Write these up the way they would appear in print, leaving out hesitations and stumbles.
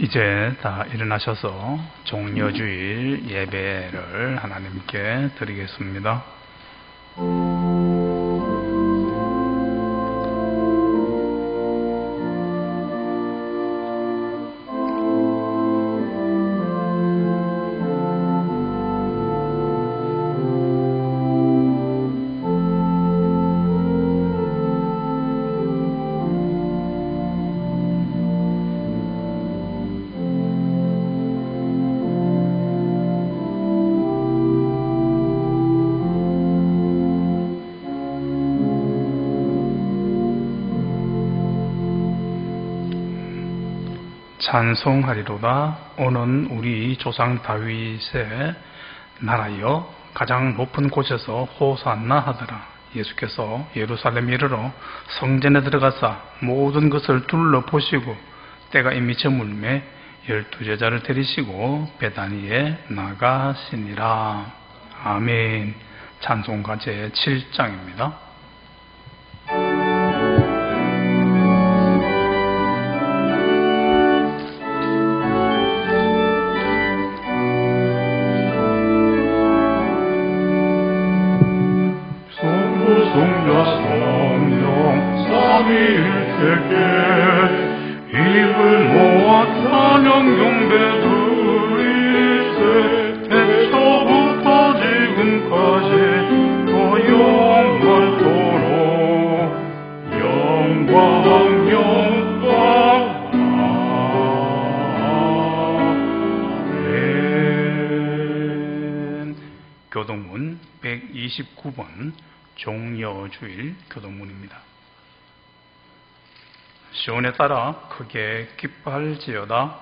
이제 다 일어나셔서 종려주일 예배를 하나님께 드리겠습니다. 찬송하리로다. 오는 우리 조상 다윗의 나라여 가장 높은 곳에서 호산나 하더라. 예수께서 예루살렘에 이르러 성전에 들어가사 모든 것을 둘러보시고 때가 이미 저물매 12제자를 데리시고 베다니에 나가시니라. 아멘. 찬송가 제7장입니다. 입을 모아 찬양 경배 드리세. 태초부터 지금까지 더 영원토록 영광 아멘. 교동문 129번 종려주일 교동문입니다. 시온에 따라 크게 기뻐할지어다.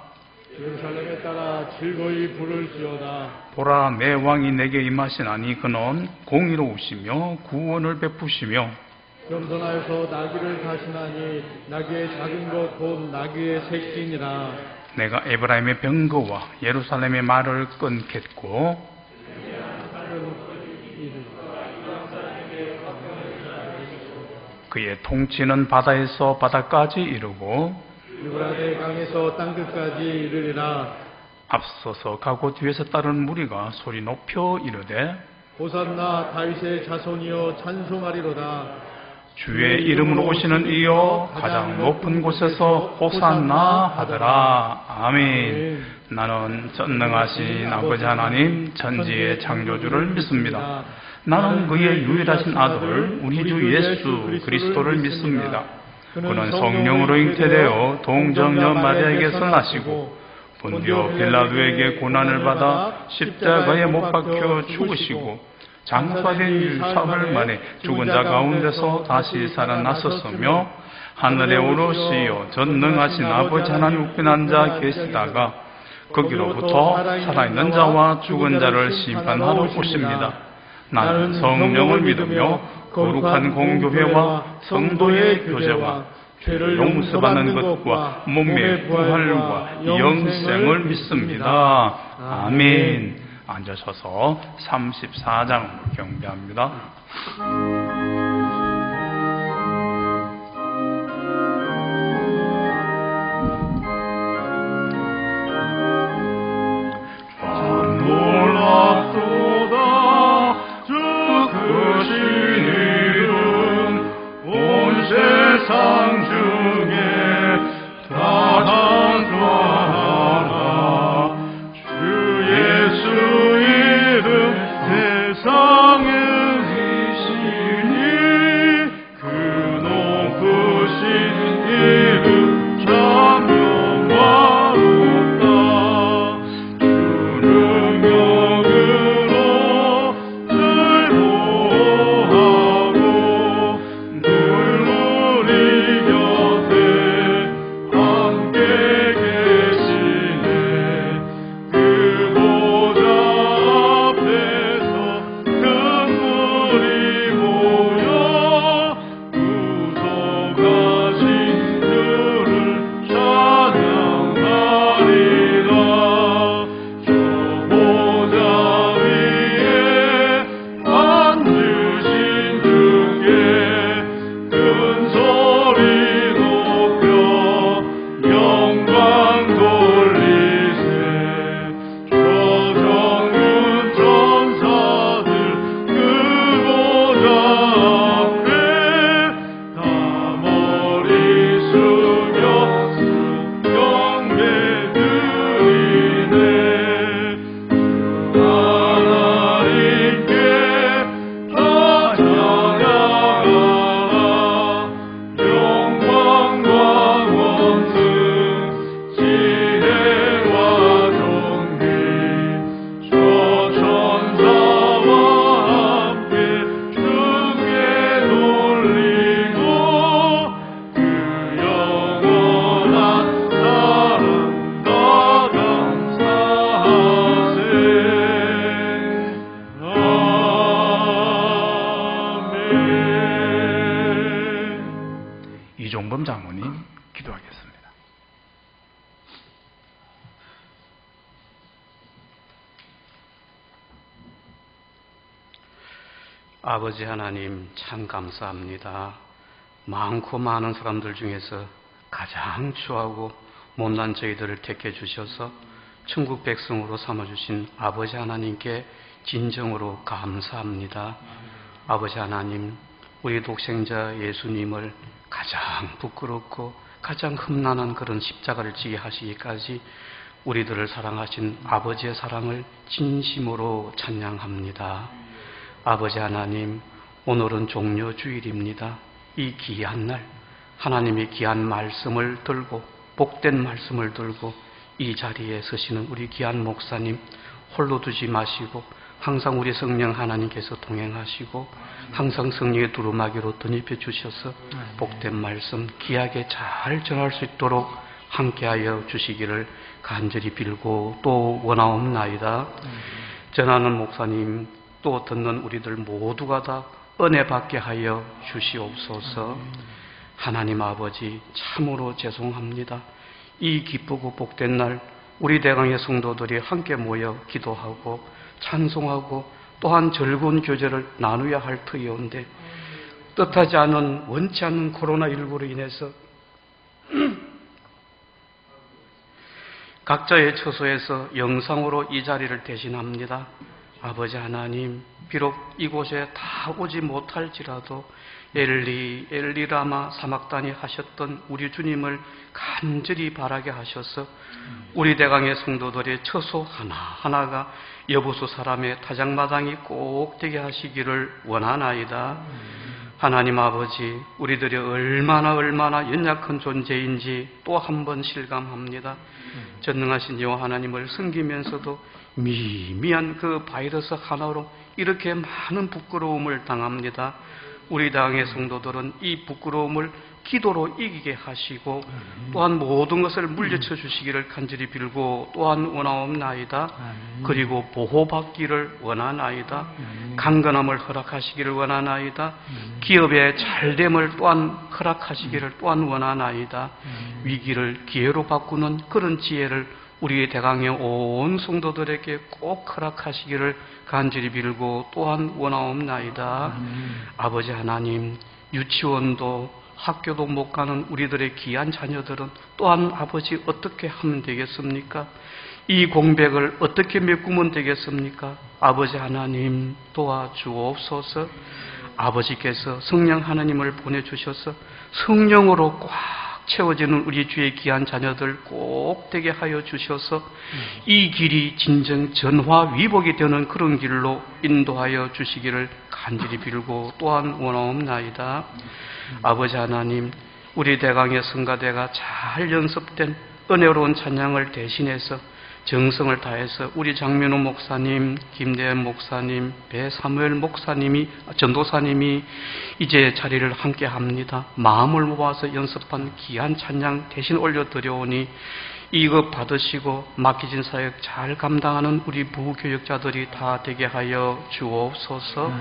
예루살렘에 따라 즐거이 부를지어다. 보라, 내 왕이 내게 임하시나니 그는 공의로우시며 구원을 베푸시며 겸손하여서 나귀를 타시나니 나귀의 작은 것 곧 나귀의 새끼니라. 내가 에브라임의 병거와 예루살렘의 말을 끊겠고 그의 통치는 바다에서 바다까지 이르고 유브라데 강에서 땅끝까지 이르리라. 앞서서 가고 뒤에서 따르는 무리가 소리 높여 이르되 호산나 다윗의 자손이여 찬송하리로다. 주의 이름으로 오시는 이여 가장 높은 곳에서 호산나 하더라. 아멘. 나는 전능하신 아버지 하나님 천지의 창조주를 믿습니다. 나는 그의 유일하신 아들 우리 주 예수 그리스도를 믿습니다. 그는 성령으로 잉태되어 동정녀 마리아에게서 나시고 본디오 빌라도에게 고난을 받아 십자가에 못 박혀 죽으시고 장사된 지 사흘 만에 죽은 자 가운데서 다시 살아나셨으며 하늘에 오르시어 전능하신 아버지 하나님 우편 앉아 계시다가 거기로부터 살아있는 자와 죽은 자를 심판하러 오십니다. 나는 성령을 믿으며 거룩한 공교회와 성도의 교제와 죄를 용서받는 것과 몸의 부활과 영생을 믿습니다. 아멘. 앉으셔서 34장을 경배합니다. 세상 중에 다단하라. 주 예수 이름 세상에 이시니 그 높으신 이름 참 영광롭다. 주 능력으로 즐거워하고 눈물이 이종범 장로님 기도하겠습니다. 아버지 하나님 참 감사합니다. 많고 많은 사람들 중에서 가장 추하고 못난 저희들을 택해 주셔서 천국 백성으로 삼아주신 아버지 하나님께 진정으로 감사합니다. 아버지 하나님, 우리 독생자 예수님을 가장 부끄럽고 가장 흠난한 그런 십자가를 지게 하시기까지 우리들을 사랑하신 아버지의 사랑을 진심으로 찬양합니다. 아버지 하나님, 오늘은 종려주일입니다. 이 귀한 날, 하나님의 귀한 말씀을 들고 복된 말씀을 들고 이 자리에 서시는 우리 귀한 목사님 홀로 두지 마시고 항상 우리 성령 하나님께서 동행하시고 항상 성령의 두루마기로 덧입혀 주셔서 복된 말씀 귀하게 잘 전할 수 있도록 함께하여 주시기를 간절히 빌고 또 원하옵나이다. 전하는 목사님 또 듣는 우리들 모두가 다 은혜 받게 하여 주시옵소서. 하나님 아버지 참으로 죄송합니다. 이 기쁘고 복된 날 우리 대강의 성도들이 함께 모여 기도하고 찬송하고 또한 즐거운 교제를 나누어야 할 터이온데 뜻하지 않은 원치 않는 코로나19로 인해서 각자의 처소에서 영상으로 이 자리를 대신합니다. 아버지 하나님, 비록 이곳에 다 오지 못할지라도 엘리라마 사막단이 하셨던 우리 주님을 간절히 바라게 하셔서 우리 대강의 성도들의 처소 하나하나가 여보수 사람의 타작마당이 꼭 되게 하시기를 원하나이다. 하나님 아버지, 우리들이 얼마나 연약한 존재인지 또 한 번 실감합니다. 전능하신 여호와 하나님을 섬기면서도 미미한 그 바이러스 하나로 이렇게 많은 부끄러움을 당합니다. 우리 당의 성도들은 이 부끄러움을 기도로 이기게 하시고 또한 모든 것을 물리쳐 주시기를 간절히 빌고 또한 원하옵나이다. 그리고 보호받기를 원하나이다. 강건함을 허락하시기를 원하나이다. 기업의 잘됨을 또한 허락하시기를 또한 원하나이다. 위기를 기회로 바꾸는 그런 지혜를 우리 대강의 온 성도들에게 꼭 허락하시기를 간절히 빌고 또한 원하옵나이다. 아버지 하나님, 유치원도 학교도 못 가는 우리들의 귀한 자녀들은 또한 아버지 어떻게 하면 되겠습니까? 이 공백을 어떻게 메꾸면 되겠습니까? 아버지 하나님 도와주옵소서. 아버지께서 성령 하나님을 보내주셔서 성령으로 꽉 채워지는 우리 주의 귀한 자녀들 꼭 되게 하여 주셔서 이 길이 진정 전화위복이 되는 그런 길로 인도하여 주시기를 간절히 빌고 또한 원하옵나이다. 아버지 하나님, 우리 대강의 성가대가 잘 연습된 은혜로운 찬양을 대신해서 정성을 다해서 우리 장민호 목사님, 김대현 목사님, 배사무엘 목사님이, 전도사님이 이제 자리를 함께 합니다. 마음을 모아서 연습한 귀한 찬양 대신 올려드려오니 이것 받으시고 맡기진 사역 잘 감당하는 우리 부교역자들이 다 되게 하여 주옵소서.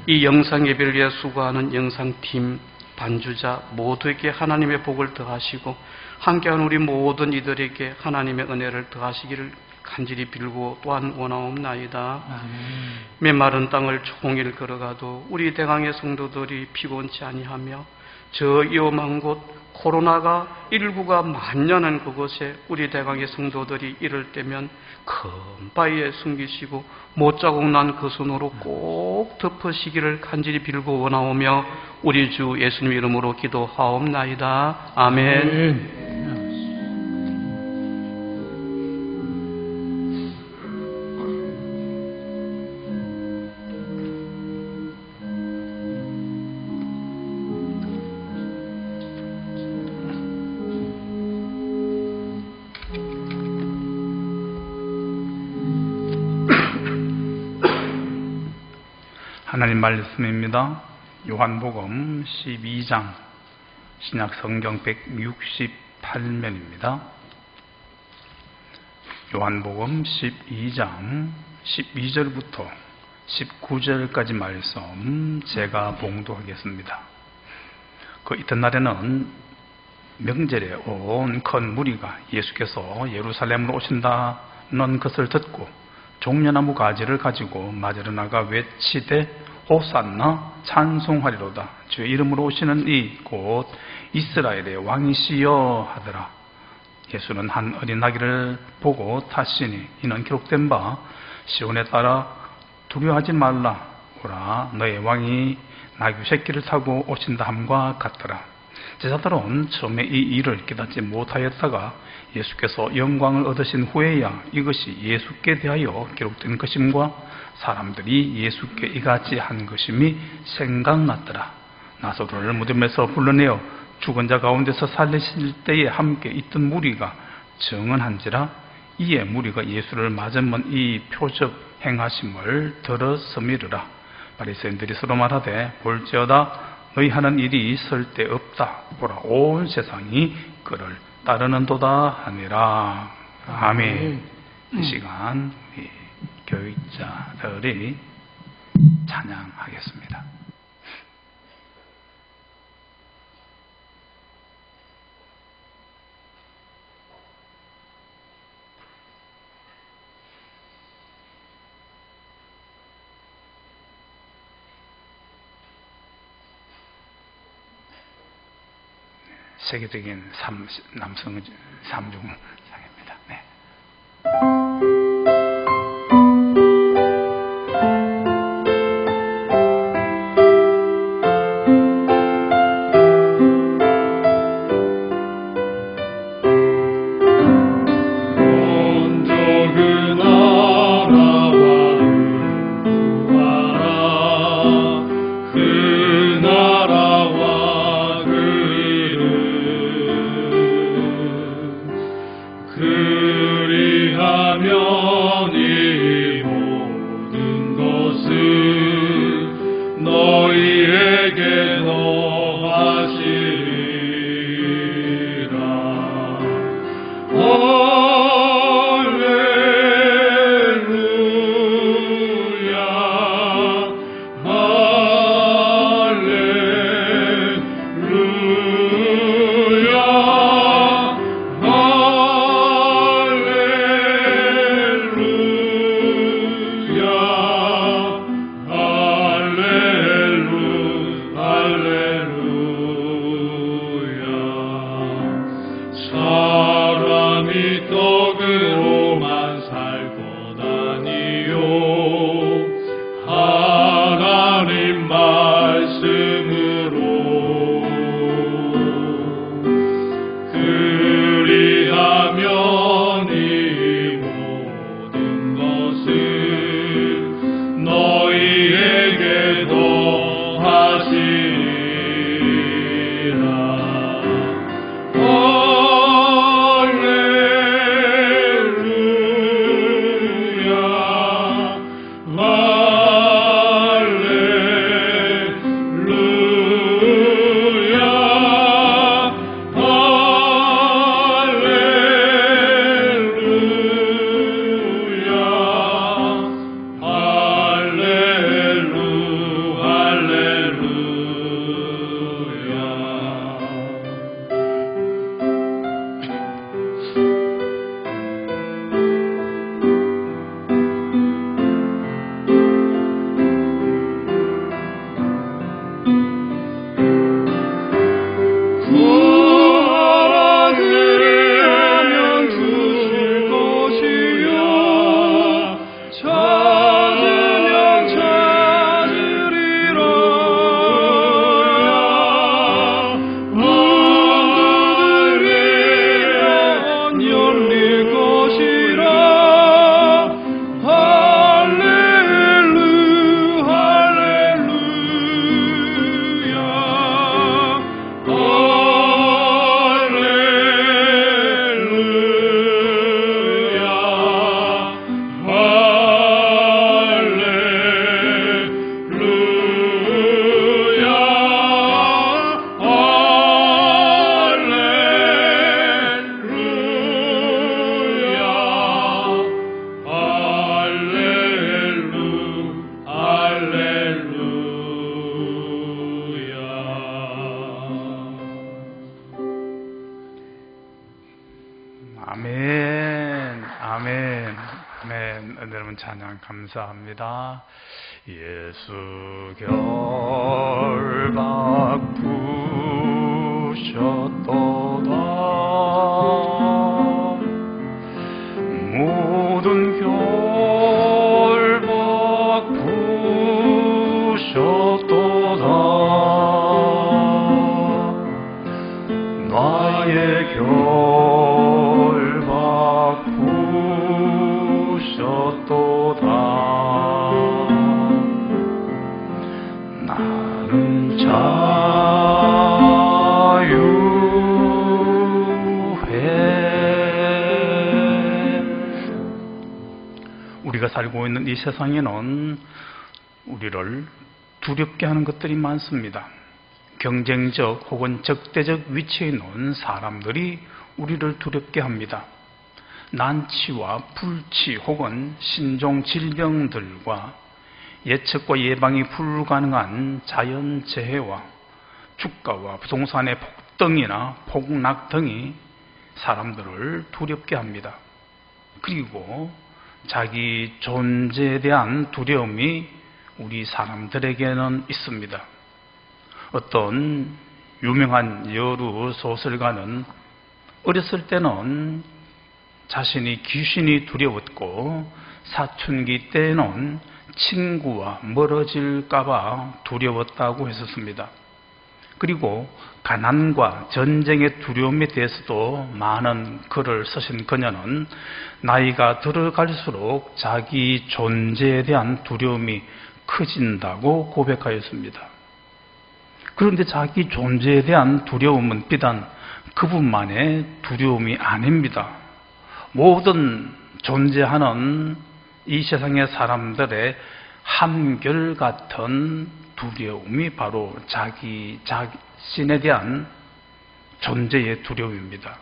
이 영상 예배를 위해 수고하는 영상팀, 반주자 모두에게 하나님의 복을 더하시고 함께하는 우리 모든 이들에게 하나님의 은혜를 더하시기를 간절히 빌고 또한 원하옵나이다. 메마른 땅을 종일 걸어가도 우리 대강의 성도들이 피곤치 아니하며 저 위험한 곳 코로나가19가 만연한 그곳에 우리 대강의 성도들이 이럴 때면 큰 바위에 숨기시고 못자국 난 그 손으로 꼭 덮으시기를 간절히 빌고 원하오며 우리 주 예수님 이름으로 기도하옵나이다. 아멘. 하나님 말씀입니다. 요한복음 12장 신약성경 168면입니다. 요한복음 12장 12절부터 19절까지 말씀 제가 봉독하겠습니다. 그 이튿날에는 명절에 온 큰 무리가 예수께서 예루살렘으로 오신다는 것을 듣고 종려나무 가지를 가지고 맞으러 나가 외치되 호산나 찬송하리로다. 주의 이름으로 오시는 이 곧 이스라엘의 왕이시여 하더라. 예수는 한 어린 아기를 보고 타시니 이는 기록된 바 시온에 따라 두려워하지 말라. 오라 너의 왕이 나귀 새끼를 타고 오신다 함과 같더라. 제자들은 처음에 이 일을 깨닫지 못하였다가 예수께서 영광을 얻으신 후에야 이것이 예수께 대하여 기록된 것임과 사람들이 예수께 이같이 한 것임이 생각났더라. 나사로를 무덤에서 불러내어 죽은 자 가운데서 살리실 때에 함께 있던 무리가 증언한지라. 이에 무리가 예수를 맞으면 이 표적 행하심을 들었음이르라. 바리새인들이 서로 말하되 볼지어다 너희 하는 일이 쓸데없다. 보라 온 세상이 그를 따르는도다 하니라. 아멘. 이 시간 우리 교육자들이 찬양하겠습니다. 세계적인 남성 삼중 상입니다. 네. 아멘, 아멘, 아멘. 여러분 찬양 감사합니다. 예수 결박 부셨도다. 모든 결박 부셨도다. 나의 결박 부셨도다. 나는 자유해. 우리가 살고 있는 이 세상에는 우리를 두렵게 하는 것들이 많습니다. 경쟁적 혹은 적대적 위치에 있는 사람들이 우리를 두렵게 합니다. 난치와 불치 혹은 신종 질병들과 예측과 예방이 불가능한 자연재해와 주가와 부동산의 폭등이나 폭락 등이 사람들을 두렵게 합니다. 그리고 자기 존재에 대한 두려움이 우리 사람들에게는 있습니다. 어떤 유명한 여루 소설가는 어렸을 때는 자신이 귀신이 두려웠고 사춘기 때는 친구와 멀어질까봐 두려웠다고 했었습니다. 그리고 가난과 전쟁의 두려움에 대해서도 많은 글을 쓰신 그녀는 나이가 들어갈수록 자기 존재에 대한 두려움이 커진다고 고백하였습니다. 그런데 자기 존재에 대한 두려움은 비단 그분만의 두려움이 아닙니다. 모든 존재하는 이 세상의 사람들의 한결같은 두려움이 바로 자기 자신에 대한 존재의 두려움입니다.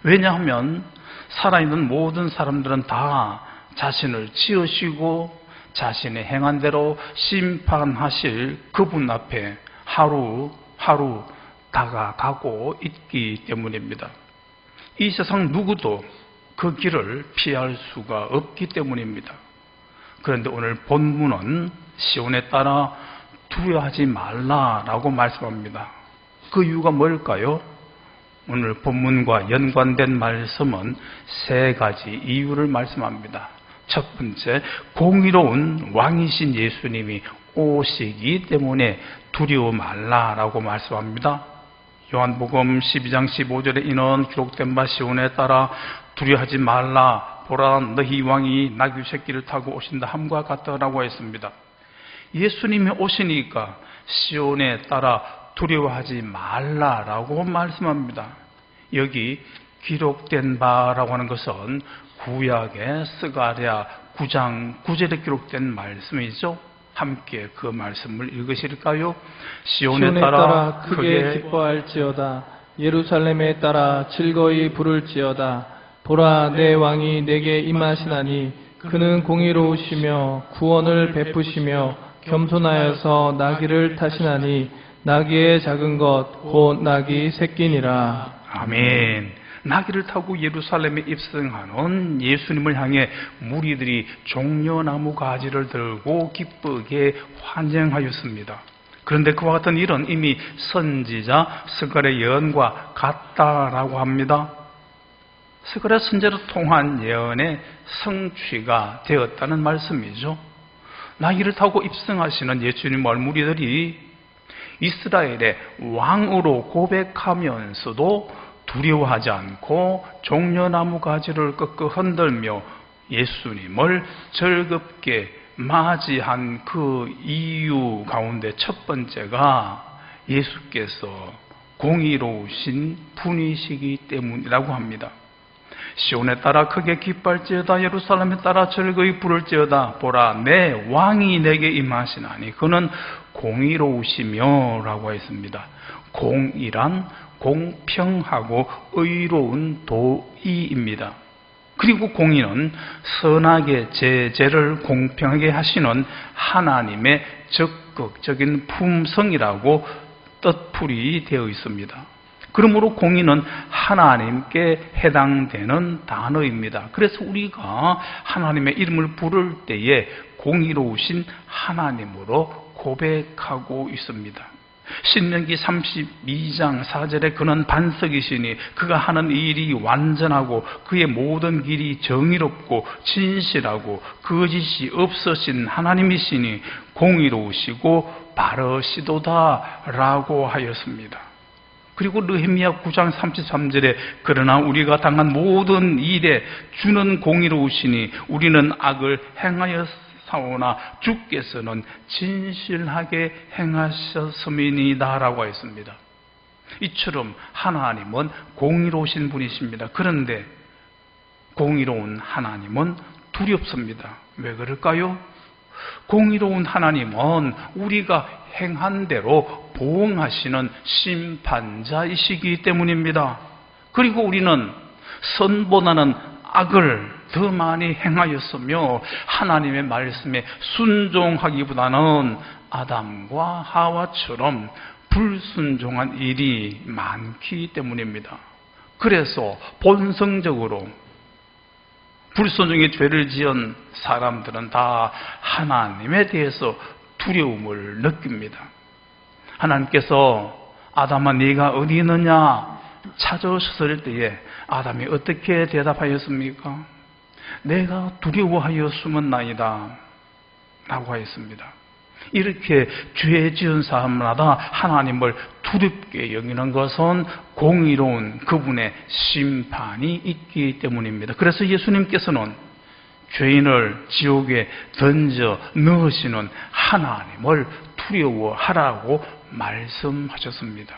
왜냐하면 살아있는 모든 사람들은 다 자신을 지으시고 자신의 행한 대로 심판하실 그분 앞에 하루하루 다가가고 있기 때문입니다. 이 세상 누구도 그 길을 피할 수가 없기 때문입니다. 그런데 오늘 본문은 시온에 따라 두려워하지 말라라고 말씀합니다. 그 이유가 뭘까요? 오늘 본문과 연관된 말씀은 세 가지 이유를 말씀합니다. 첫 번째, 공의로운 왕이신 예수님이 오시기 때문에 두려워 말라라고 말씀합니다. 요한복음 12장 15절에 이는 기록된 바 시온에 따라 두려워하지 말라, 보라 너희 왕이 나귀 새끼를 타고 오신다 함과 같다라고 했습니다. 예수님이 오시니까 시온에 따라 두려워하지 말라라고 말씀합니다. 여기 기록된 바라고 하는 것은 구약의 스가랴 9장 9절에 기록된 말씀이죠. 함께 그 말씀을 읽으실까요? 시온에 따라 크게 기뻐할지어다. 예루살렘에 따라 즐거이 부를지어다. 보라 내 왕이 내게 임하시나니 그는 공의로우시며 구원을 베푸시며 겸손하여서 나귀를 타시나니 나귀의 작은 것 곧 나귀 새끼니라. 아멘. 나귀를 타고 예루살렘에 입성하는 예수님을 향해 무리들이 종려나무 가지를 들고 기쁘게 환영하였습니다. 그런데 그와 같은 일은 이미 선지자 스가랴 예언과 같다라고 합니다. 스가랴 선지자로 통한 예언의 성취가 되었다는 말씀이죠. 나귀를 타고 입성하시는 예수님 무리들이 이스라엘의 왕으로 고백하면서도 두려워하지 않고 종려나무 가지를 꺾어 흔들며 예수님을 즐겁게 맞이한 그 이유 가운데 첫 번째가 예수께서 공의로우신 분이시기 때문이라고 합니다. 시온에 따라 크게 기뻐할지어다. 예루살렘에 따라 즐거이 부를지어다. 보라 내 왕이 내게 임하시나니 그는 공의로우시며 라고 했습니다. 공이란 공평하고 의로운 도의입니다. 그리고 공의는 선하게 제재를 공평하게 하시는 하나님의 적극적인 품성이라고 뜻풀이 되어 있습니다. 그러므로 공의는 하나님께 해당되는 단어입니다. 그래서 우리가 하나님의 이름을 부를 때에 공의로우신 하나님으로 고백하고 있습니다. 신명기 32장 4절에 그는 반석이시니 그가 하는 일이 완전하고 그의 모든 길이 정의롭고 진실하고 거짓이 없으신 하나님이시니 공의로우시고 바르시도다 라고 하였습니다. 그리고 느헤미야 9장 33절에 그러나 우리가 당한 모든 일에 주는 공의로우시니 우리는 악을 행하였사오나 주께서는 진실하게 행하셨음이니이다 라고 했습니다. 이처럼 하나님은 공의로우신 분이십니다. 그런데 공의로운 하나님은 두렵습니다. 왜 그럴까요? 공의로운 하나님은 우리가 행한 대로 보응하시는 심판자이시기 때문입니다. 그리고 우리는 선보다는 악을 더 많이 행하였으며 하나님의 말씀에 순종하기보다는 아담과 하와처럼 불순종한 일이 많기 때문입니다. 그래서 본성적으로 불순종의 죄를 지은 사람들은 다 하나님에 대해서 두려움을 느낍니다. 하나님께서 아담아 네가 어디 있느냐 찾아오셨을 때에 아담이 어떻게 대답하였습니까? 내가 두려워하여 숨었나이다 라고 하였습니다. 이렇게 죄 지은 사람마다 하나님을 두렵게 여기는 것은 공의로운 그분의 심판이 있기 때문입니다. 그래서 예수님께서는 죄인을 지옥에 던져 넣으시는 하나님을 두려워하라고 말씀하셨습니다.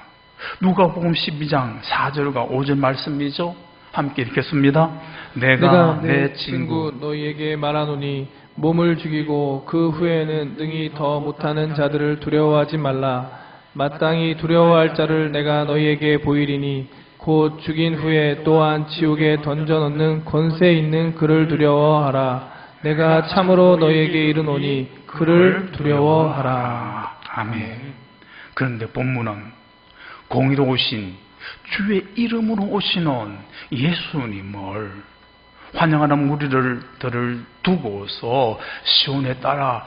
누가복음 12장 4절과 5절 말씀이죠. 함께 읽겠습니다. 내가 내 친구 너희에게 말하노니 몸을 죽이고 그 후에는 능히 더 못하는 자들을 두려워하지 말라. 마땅히 두려워할 자를 내가 너희에게 보이리니 곧 죽인 후에 또한 지옥에 던져넣는 권세 있는 그를 두려워하라. 내가 참으로 너희에게 이르노니 그를 두려워하라. 아멘. 그런데 본문은 공의로우신 주의 이름으로 오시는 예수님을 환영하는 무리들을 두고서 시온에 따라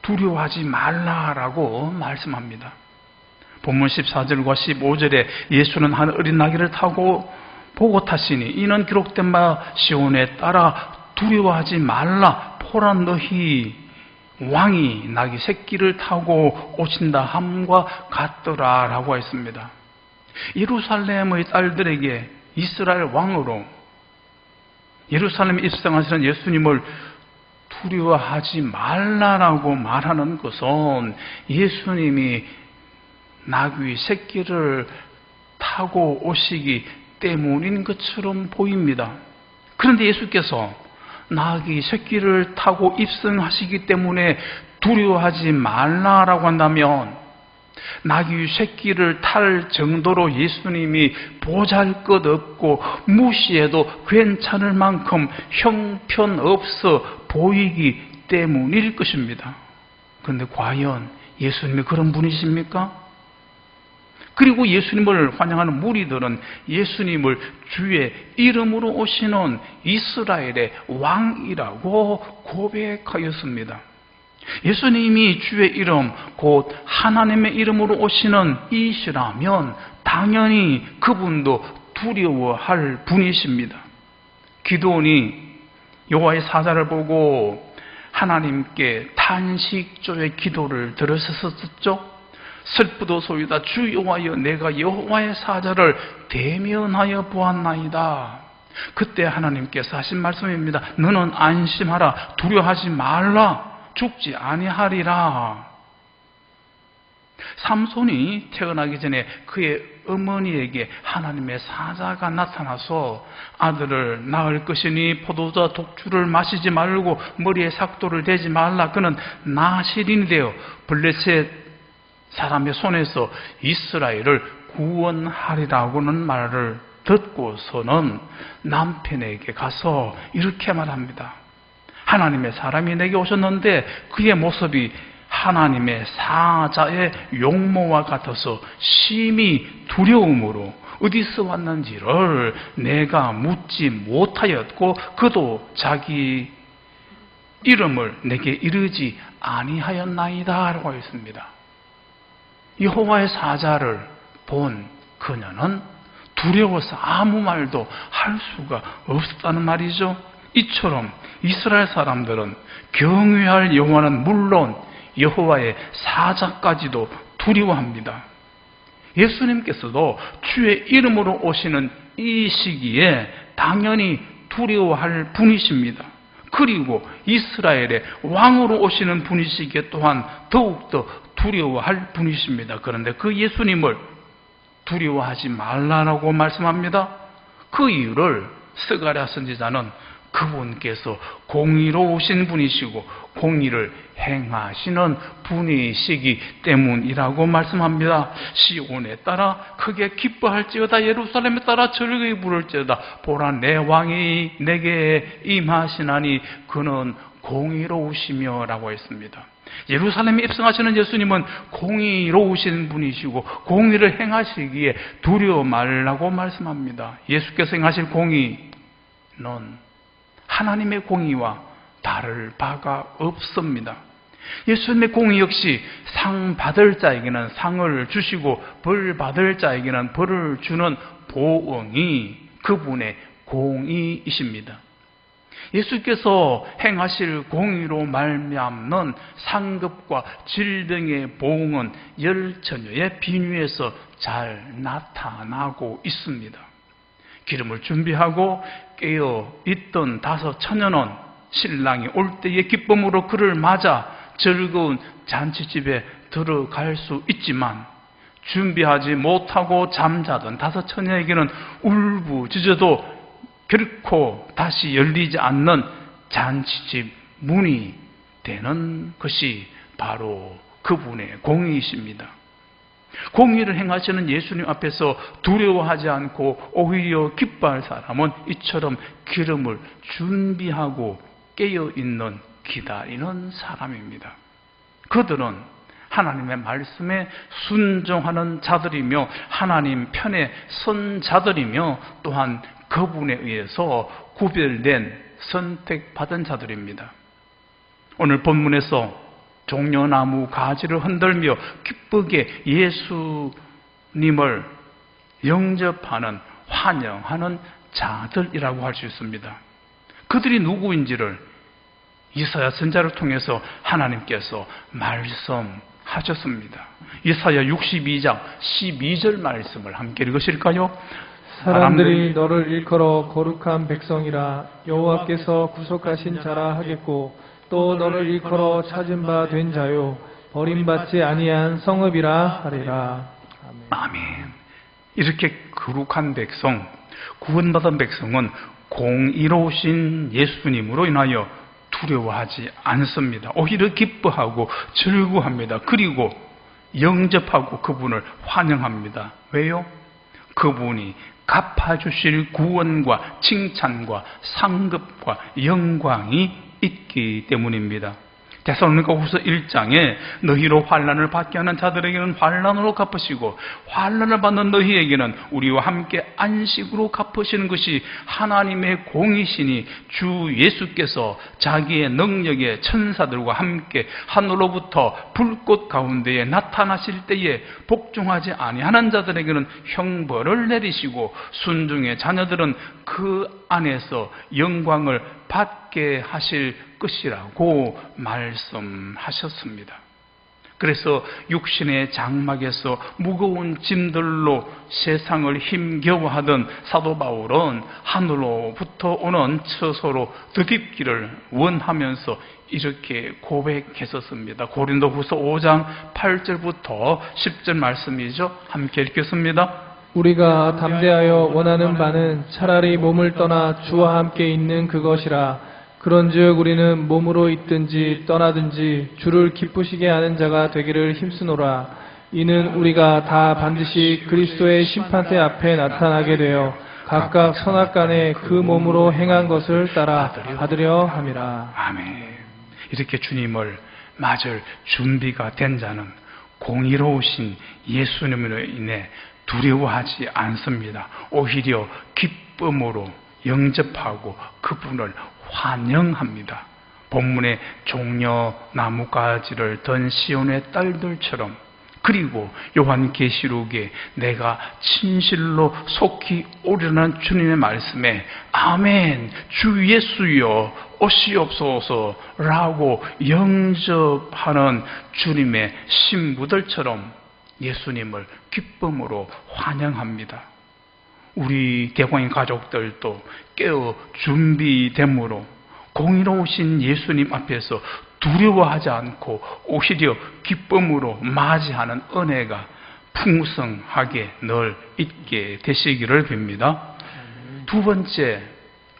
두려워하지 말라라고 말씀합니다. 본문 14절과 15절에 예수는 한 어린 나귀를 타고 보고 타시니 이는 기록된 바 시온에 따라 두려워하지 말라. 포란 너희 왕이 나귀 새끼를 타고 오신다 함과 같더라 라고 했습니다. 예루살렘의 딸들에게 이스라엘 왕으로 예루살렘에 입성하시는 예수님을 두려워하지 말라라고 말하는 것은 예수님이 나귀 새끼를 타고 오시기 때문인 것처럼 보입니다. 그런데 예수께서 나귀 새끼를 타고 입성하시기 때문에 두려워하지 말라라고 한다면 나귀 새끼를 탈 정도로 예수님이 보잘것없고 무시해도 괜찮을 만큼 형편없어 보이기 때문일 것입니다. 그런데 과연 예수님이 그런 분이십니까? 그리고 예수님을 환영하는 무리들은 예수님을 주의 이름으로 오시는 이스라엘의 왕이라고 고백하였습니다. 예수님이 주의 이름, 곧 하나님의 이름으로 오시는 이시라면 당연히 그분도 두려워할 분이십니다. 기드온이 여호와의 사자를 보고 하나님께 탄식조의 기도를 들으셨었죠. 슬프도소이다 주 여호와여 내가 여호와의 사자를 대면하여 보았나이다. 그때 하나님께서 하신 말씀입니다. 너는 안심하라. 두려워하지 말라. 죽지 아니하리라. 삼손이 태어나기 전에 그의 어머니에게 하나님의 사자가 나타나서 아들을 낳을 것이니 포도주 독주를 마시지 말고 머리에 삭도를 대지 말라. 그는 나실인이 되어 블레셋 사람의 손에서 이스라엘을 구원하리라고는 말을 듣고서는 남편에게 가서 이렇게 말합니다. 하나님의 사람이 내게 오셨는데 그의 모습이 하나님의 사자의 용모와 같아서 심히 두려움으로 어디서 왔는지를 내가 묻지 못하였고 그도 자기 이름을 내게 이르지 아니하였나이다 라고 했습니다. 여호와의 사자를 본 그녀는 두려워서 아무 말도 할 수가 없었다는 말이죠. 이처럼 이스라엘 사람들은 경외할 여호와는 물론 여호와의 사자까지도 두려워합니다. 예수님께서도 주의 이름으로 오시는 이 시기에 당연히 두려워할 분이십니다. 그리고 이스라엘의 왕으로 오시는 분이시기에 또한 더욱더 두려워할 분이십니다. 그런데 그 예수님을 두려워하지 말라라고 말씀합니다. 그 이유를 스가랴 선지자는 그분께서 공의로우신 분이시고 공의를 행하시는 분이시기 때문이라고 말씀합니다. 시온에 따라 크게 기뻐할지어다 예루살렘에 따라 즐거이 부를지어다 보라 내 왕이 내게 임하시나니 그는 공의로우시며 라고 했습니다. 예루살렘에 입성하시는 예수님은 공의로우신 분이시고 공의를 행하시기에 두려워 말라고 말씀합니다. 예수께서 행하실 공의는 하나님의 공의와 다를 바가 없습니다. 예수님의 공의 역시 상 받을 자에게는 상을 주시고 벌 받을 자에게는 벌을 주는 보응이 그분의 공의이십니다. 예수께서 행하실 공의로 말미암는 상급과 질병의 보응은 열처녀의 비유에서 잘 나타나고 있습니다. 기름을 준비하고 깨어 있던 5 처녀는 신랑이 올 때의 기쁨으로 그를 맞아 즐거운 잔치집에 들어갈 수 있지만 준비하지 못하고 잠자던 5 처녀에게는 울부짖어도 결코 다시 열리지 않는 잔치집 문이 되는 것이 바로 그분의 공의이십니다. 공의를 행하시는 예수님 앞에서 두려워하지 않고 오히려 기뻐할 사람은 이처럼 기름을 준비하고 깨어있는 기다리는 사람입니다. 그들은 하나님의 말씀에 순종하는 자들이며 하나님 편에 선 자들이며 또한 그분에 의해서 구별된 선택받은 자들입니다. 오늘 본문에서 종려나무 가지를 흔들며 기쁘게 예수님을 영접하는 환영하는 자들이라고 할 수 있습니다. 그들이 누구인지를 이사야 선지자를 통해서 하나님께서 말씀하셨습니다. 이사야 62장 12절 말씀을 함께 읽으실까요? 사람들이 너를 일컬어 거룩한 백성이라 여호와께서 구속하신 자라 하겠고 또 너를 일컬어 찾은 바 된 자요 버림받지 아니한 성읍이라 하리라. 아멘. 이렇게 거룩한 백성, 구원받은 백성은 공의로우신 예수님으로 인하여 두려워하지 않습니다. 오히려 기뻐하고 즐거워합니다. 그리고 영접하고 그분을 환영합니다. 왜요? 그분이 갚아주실 구원과 칭찬과 상급과 영광이 있기 때문입니다. 데살로니가후서 1장에 너희로 환난을 받게 하는 자들에게는 환난으로 갚으시고 환난을 받는 너희에게는 우리와 함께 안식으로 갚으시는 것이 하나님의 공이시니 주 예수께서 자기의 능력의 천사들과 함께 하늘로부터 불꽃 가운데에 나타나실 때에 복종하지 아니하는 자들에게는 형벌을 내리시고 순종의 자녀들은 그 안에서 영광을 받게 하실 것이라고 말씀하셨습니다. 그래서 육신의 장막에서 무거운 짐들로 세상을 힘겨워하던 사도 바울은 하늘로부터 오는 처소로 드딥기를 원하면서 이렇게 고백했었습니다. 고린도후서 5장 8절부터 10절 말씀이죠. 함께 읽겠습니다. 우리가 담대하여 원하는 바는 차라리 몸을 떠나 주와 함께 있는 그것이라. 그런즉 우리는 몸으로 있든지 떠나든지 주를 기쁘시게 하는 자가 되기를 힘쓰노라. 이는 우리가 다 반드시 그리스도의 심판대 앞에 나타나게 되어 각각 선악간에 그 몸으로 행한 것을 따라 받으려 함이라. 아멘. 이렇게 주님을 맞을 준비가 된 자는 공의로우신 예수님으로 인해 두려워하지 않습니다. 오히려 기쁨으로 영접하고 그분을 환영합니다. 본문의 종려 나뭇가지를 든 시온의 딸들처럼, 그리고 요한계시록에 내가 진실로 속히 오려는 주님의 말씀에 아멘 주 예수여 오시옵소서 라고 영접하는 주님의 신부들처럼 예수님을 기쁨으로 환영합니다. 우리 대광인 가족들도 깨어 준비됨으로 공의로우신 예수님 앞에서 두려워하지 않고 오히려 기쁨으로 맞이하는 은혜가 풍성하게 늘 있게 되시기를 빕니다. 두 번째,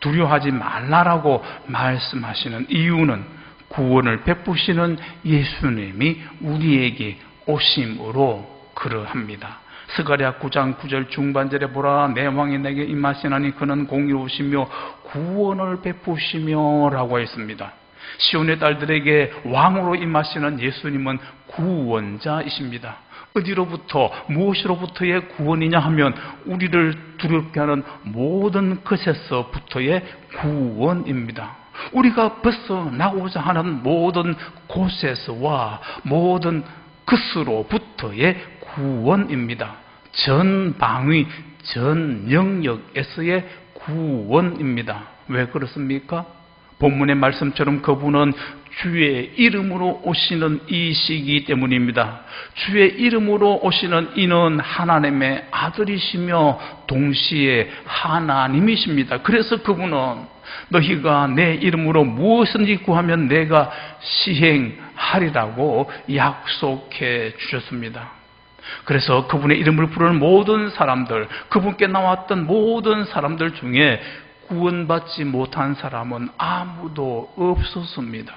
두려워하지 말라라고 말씀하시는 이유는 구원을 베푸시는 예수님이 우리에게 오심으로 그러합니다. 스가랴 9장 9절 중반절에 보라 내 왕이 내게 임하시나니 그는 공의로우시며 구원을 베푸시며 라고 했습니다. 시온의 딸들에게 왕으로 임하시는 예수님은 구원자이십니다. 어디로부터 무엇으로부터의 구원이냐 하면 우리를 두렵게 하는 모든 것에서부터의 구원입니다. 우리가 벌써 나고자 하는 모든 곳에서와 모든 것으로부터의 구원입니다. 전 방위, 전 영역에서의 구원입니다. 왜 그렇습니까? 본문의 말씀처럼 그분은 주의 이름으로 오시는 이시기 때문입니다. 주의 이름으로 오시는 이는 하나님의 아들이시며 동시에 하나님이십니다. 그래서 그분은 너희가 내 이름으로 무엇든지 구하면 내가 시행하리라고 약속해 주셨습니다. 그래서 그분의 이름을 부르는 모든 사람들, 그분께 나왔던 모든 사람들 중에 구원받지 못한 사람은 아무도 없었습니다.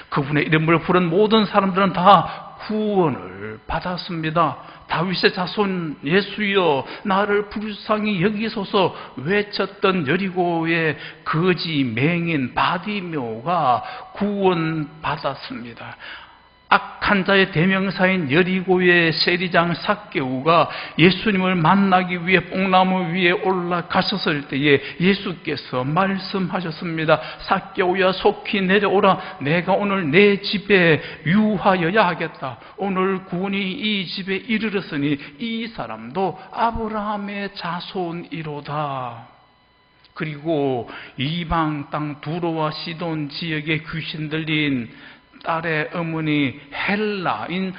그분의 이름을 부른 모든 사람들은 다 구원을 받았습니다. 다윗의 자손 예수여 나를 불쌍히 여기소서 외쳤던 여리고의 거지 맹인 바디묘가 구원받았습니다. 악한 자의 대명사인 여리고의 세리장 삭개우가 예수님을 만나기 위해 뽕나무 위에 올라가셨을 때에 예수께서 말씀하셨습니다. 삭개우야 속히 내려오라. 내가 오늘 내 집에 유하여야 하겠다. 오늘 구원이 이 집에 이르렀으니 이 사람도 아브라함의 자손이로다. 그리고 이방 땅 두로와 시돈 지역에 귀신 들린 딸의 어머니 헬라인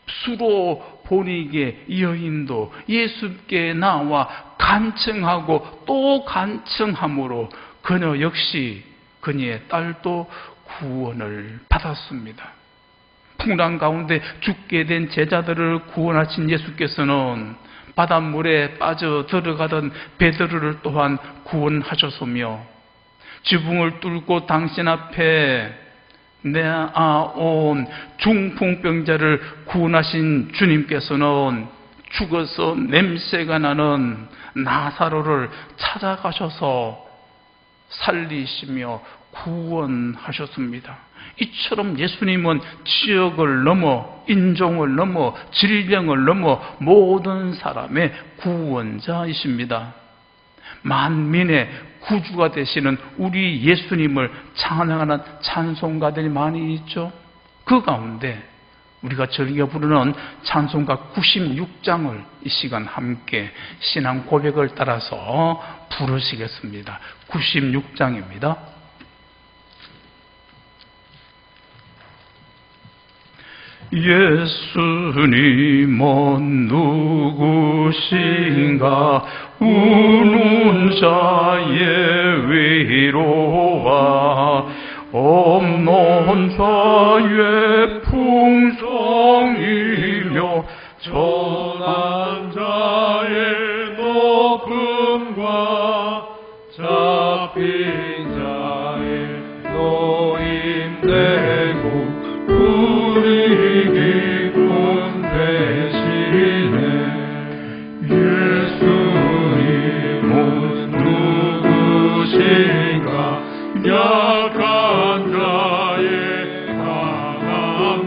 수로 보니게 여인도 예수께 나와 간청하고 또 간청함으로 그녀 역시 그녀의 딸도 구원을 받았습니다. 풍랑 가운데 죽게 된 제자들을 구원하신 예수께서는 바닷물에 빠져 들어가던 베드로를 또한 구원하셨으며 지붕을 뚫고 당신 앞에 내아온 중풍병자를 구원하신 주님께서는 죽어서 냄새가 나는 나사로를 찾아가셔서 살리시며 구원하셨습니다. 이처럼 예수님은 지역을 넘어 인종을 넘어 질병을 넘어 모든 사람의 구원자이십니다. 만민의 구주가 되시는 우리 예수님을 찬양하는 찬송가들이 많이 있죠. 그 가운데 우리가 즐겨 부르는 찬송가 96장을 이 시간 함께 신앙 고백을 따라서 부르시겠습니다. 96장입니다. 예수님은 누구신가 우는 자의 위로와 없는 자의 풍성이며 천한 자의 높음과 잡힌 자의 노임되고 우리 기쁨 되시네. 예수님은 누구신가 약한 자의 강함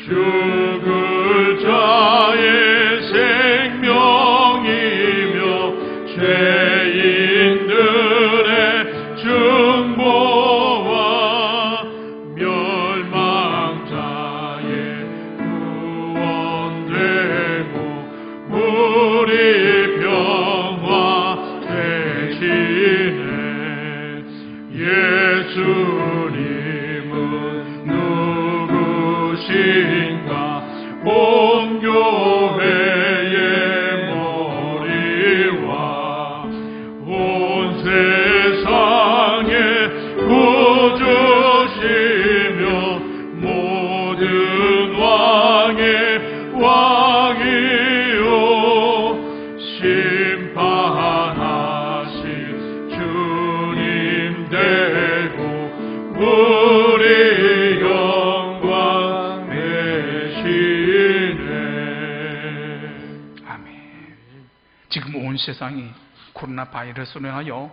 죽을 자의 생명이며 죄인들의 중보와 멸망자의 구원되고 우리 평화 되시네. 예수님은 누구신가? 온 교회의 머리와 온 세상의 구주시며 모든 왕의 왕이요 심판하신 주님 되고 우리 영광 되시네. 아멘. 지금 온 세상이 코로나 바이러스로 인하여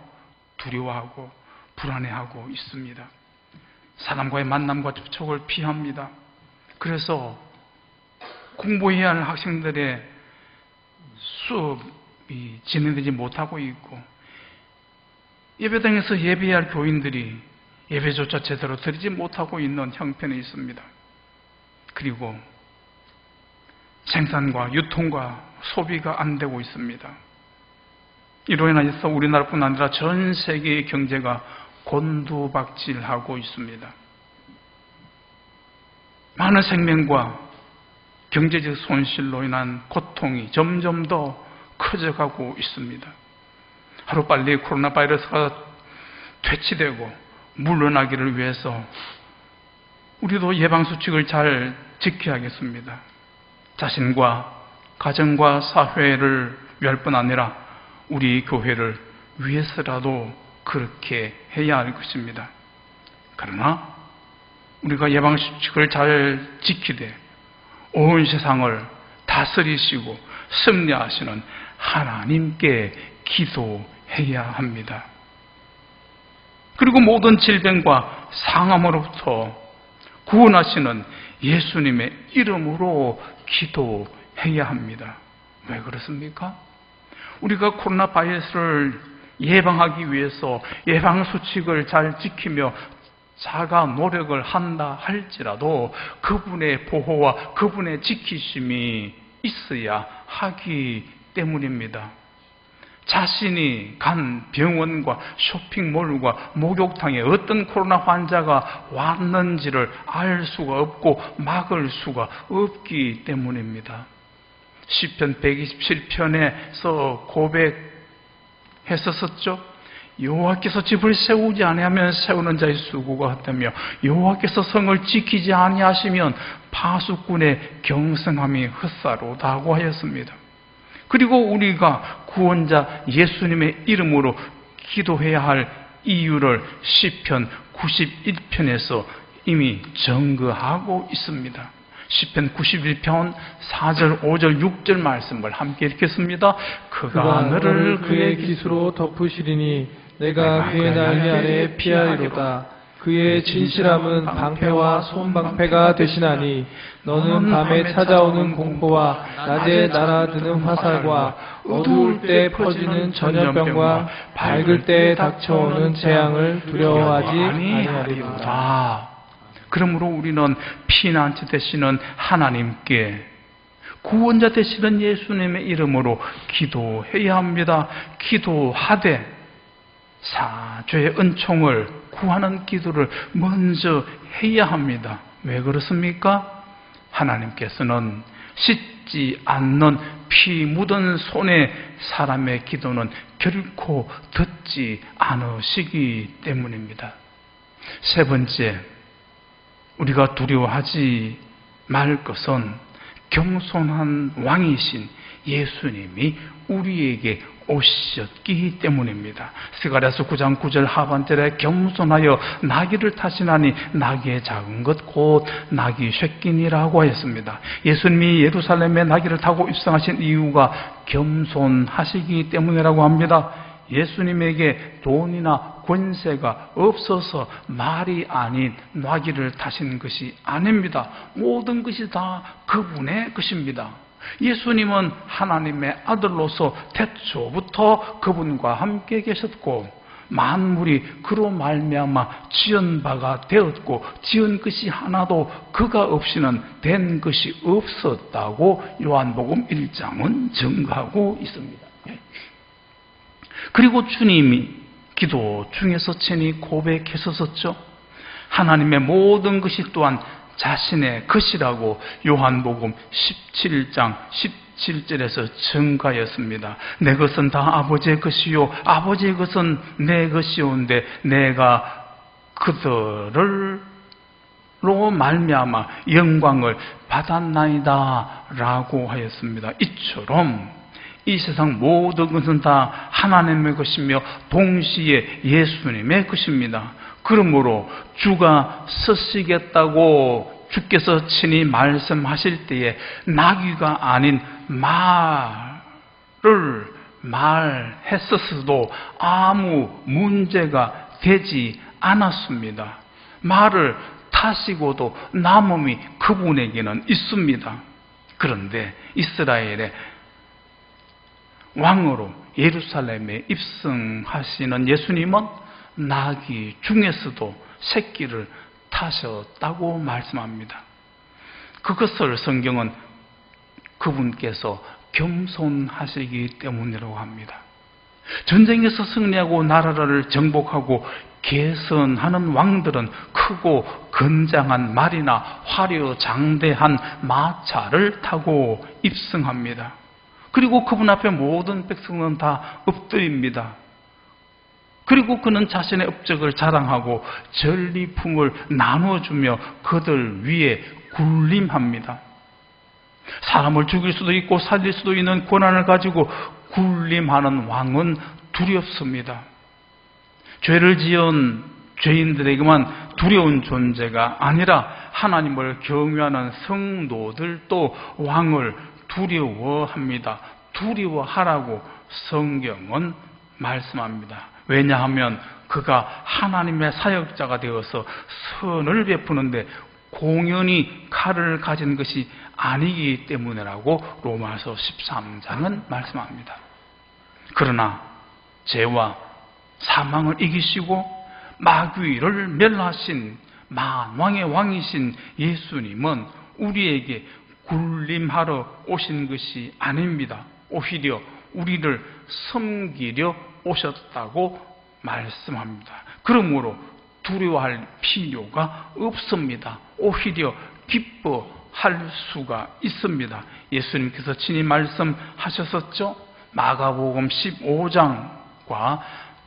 두려워하고 불안해하고 있습니다. 사람과의 만남과 접촉을 피합니다. 그래서 공부해야 할 학생들의 수업이 진행되지 못하고 있고, 예배당에서 예배해야 할 교인들이 예배조차 제대로 드리지 못하고 있는 형편에 있습니다. 그리고 생산과 유통과 소비가 안 되고 있습니다. 이로 인해서 우리나라뿐 아니라 전 세계의 경제가 곤두박질하고 있습니다. 많은 생명과 경제적 손실로 인한 고통이 점점 더 커져가고 있습니다. 하루빨리 코로나 바이러스가 퇴치되고 물러나기를 위해서 우리도 예방수칙을 잘 지켜야겠습니다. 자신과 가정과 사회를 위할 뿐 아니라 우리 교회를 위해서라도 그렇게 해야 할 것입니다. 그러나 우리가 예방수칙을 잘 지키되 온 세상을 다스리시고 승리하시는 하나님께 기도해야 합니다. 그리고 모든 질병과 상함으로부터 구원하시는 예수님의 이름으로 기도해야 합니다. 왜 그렇습니까? 우리가 코로나 바이러스를 예방하기 위해서 예방수칙을 잘 지키며 자가 노력을 한다 할지라도 그분의 보호와 그분의 지키심이 있어야 하기 때문입니다. 자신이 간 병원과 쇼핑몰과 목욕탕에 어떤 코로나 환자가 왔는지를 알 수가 없고 막을 수가 없기 때문입니다. 시편 127편에서 고백했었죠. 여호와께서 집을 세우지 아니하면 세우는 자의 수고가 같다며 여호와께서 성을 지키지 아니하시면 파수꾼의 경성함이 헛사로다고 하였습니다. 그리고 우리가 구원자 예수님의 이름으로 기도해야 할 이유를 시편 91편에서 이미 증거하고 있습니다. 시편 91편 4절, 5절, 6절 말씀을 함께 읽겠습니다. 그가 너를 그의 깃으로 덮으시리니 내가 그의 날개 아래 피하리로다. 그의 진실함은 방패와 손방패가 되시나니 너는 밤에 찾아오는 공포와 낮에 날아드는 화살과 어두울 때 퍼지는 전염병과 밝을 때 닥쳐오는 재앙을 두려워하지 아니하리로다. 그러므로 우리는 피난처 되시는 하나님께 구원자 되시는 예수님의 이름으로 기도해야 합니다. 기도하되 사죄의 은총을 구하는 기도를 먼저 해야 합니다. 왜 그렇습니까? 하나님께서는 씻지 않는 피 묻은 손의 사람의 기도는 결코 듣지 않으시기 때문입니다. 세 번째, 우리가 두려워하지 말 것은 겸손한 왕이신 예수님이 우리에게 오셨기 때문입니다. 스가랴서 9장 9절 하반절에 겸손하여 나귀를 타시나니 나귀의 작은 것 곧 나귀 쉐끼니라고 하였습니다. 예수님이 예루살렘에 나귀를 타고 입성하신 이유가 겸손하시기 때문이라고 합니다. 예수님에게 돈이나 권세가 없어서 말이 아닌 나귀를 타신 것이 아닙니다. 모든 것이 다 그분의 것입니다. 예수님은 하나님의 아들로서 태초부터 그분과 함께 계셨고 만물이 그로 말미암아 지은 바가 되었고 지은 것이 하나도 그가 없이는 된 것이 없었다고 요한복음 1장은 증거하고 있습니다. 그리고 주님이 기도 중에서 친히 고백했었죠. 하나님의 모든 것이 또한 자신의 것이라고 요한복음 17장 17절에서 증가했습니다. 내 것은 다 아버지의 것이요 아버지의 것은 내 것이온데 내가 그들로 말미암아 영광을 받았나이다 라고 하였습니다. 이처럼 이 세상 모든 것은 다 하나님의 것이며 동시에 예수님의 것입니다. 그러므로 주가 서시겠다고 주께서 친히 말씀하실 때에 나귀가 아닌 말을 말했었어도 아무 문제가 되지 않았습니다. 말을 타시고도 남음이 그분에게는 있습니다. 그런데 이스라엘의 왕으로 예루살렘에 입성하시는 예수님은 나귀 중에서도 새끼를 타셨다고 말씀합니다. 그것을 성경은 그분께서 겸손하시기 때문이라고 합니다. 전쟁에서 승리하고 나라를 정복하고 개선하는 왕들은 크고 건장한 말이나 화려장대한 마차를 타고 입성합니다. 그리고 그분 앞에 모든 백성은 다 엎드립니다. 그리고 그는 자신의 업적을 자랑하고 전리품을 나눠주며 그들 위에 군림합니다. 사람을 죽일 수도 있고 살릴 수도 있는 권한을 가지고 군림하는 왕은 두렵습니다. 죄를 지은 죄인들에게만 두려운 존재가 아니라 하나님을 경외하는 성도들도 왕을 두려워합니다. 두려워하라고 성경은 말씀합니다. 왜냐하면 그가 하나님의 사역자가 되어서 선을 베푸는데 공연히 칼을 가진 것이 아니기 때문이라고 로마서 13장은 말씀합니다. 그러나 죄와 사망을 이기시고 마귀를 멸하신 만왕의 왕이신 예수님은 우리에게 군림하러 오신 것이 아닙니다. 오히려 우리를 섬기려 오셨다고 말씀합니다. 그러므로 두려워할 필요가 없습니다. 오히려 기뻐할 수가 있습니다. 예수님께서 친히 말씀하셨었죠. 마가복음 15장과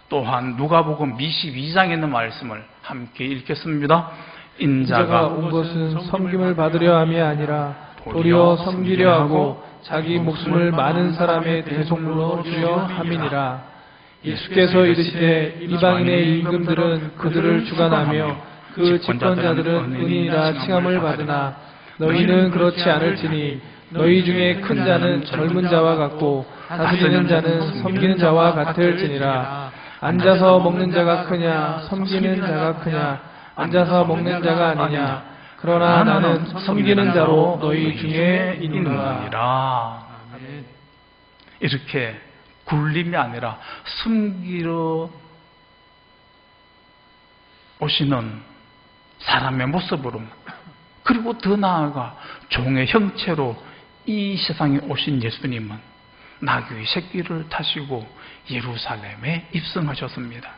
또한 누가복음 22장에 있는 말씀을 함께 읽겠습니다. 인자가 온 것은 섬김을 받으려 함이 아니라 도리어 섬기려 하고 자기 목숨을 많은 사람의 대속물로 주려 함이니라. 예수께서 이르시되 이방인의 임금들은 그들을 주관하며 그 집권자들은 은인이라 칭함을 받으나 너희는 그렇지 않을지니 너희 중에 큰 자는 젊은 자와 같고 다스리는 자는 섬기는 자와 같을지니라. 앉아서 먹는 자가 크냐 섬기는 자가 크냐. 앉아서 먹는 자가 아니냐. 그러나 나는 섬기는 자로 너희 중에 있노라. 이렇게 굴림이 아니라 섬기러 오시는 사람의 모습으로, 그리고 더 나아가 종의 형체로 이 세상에 오신 예수님은 나귀의 새끼를 타시고 예루살렘에 입성하셨습니다.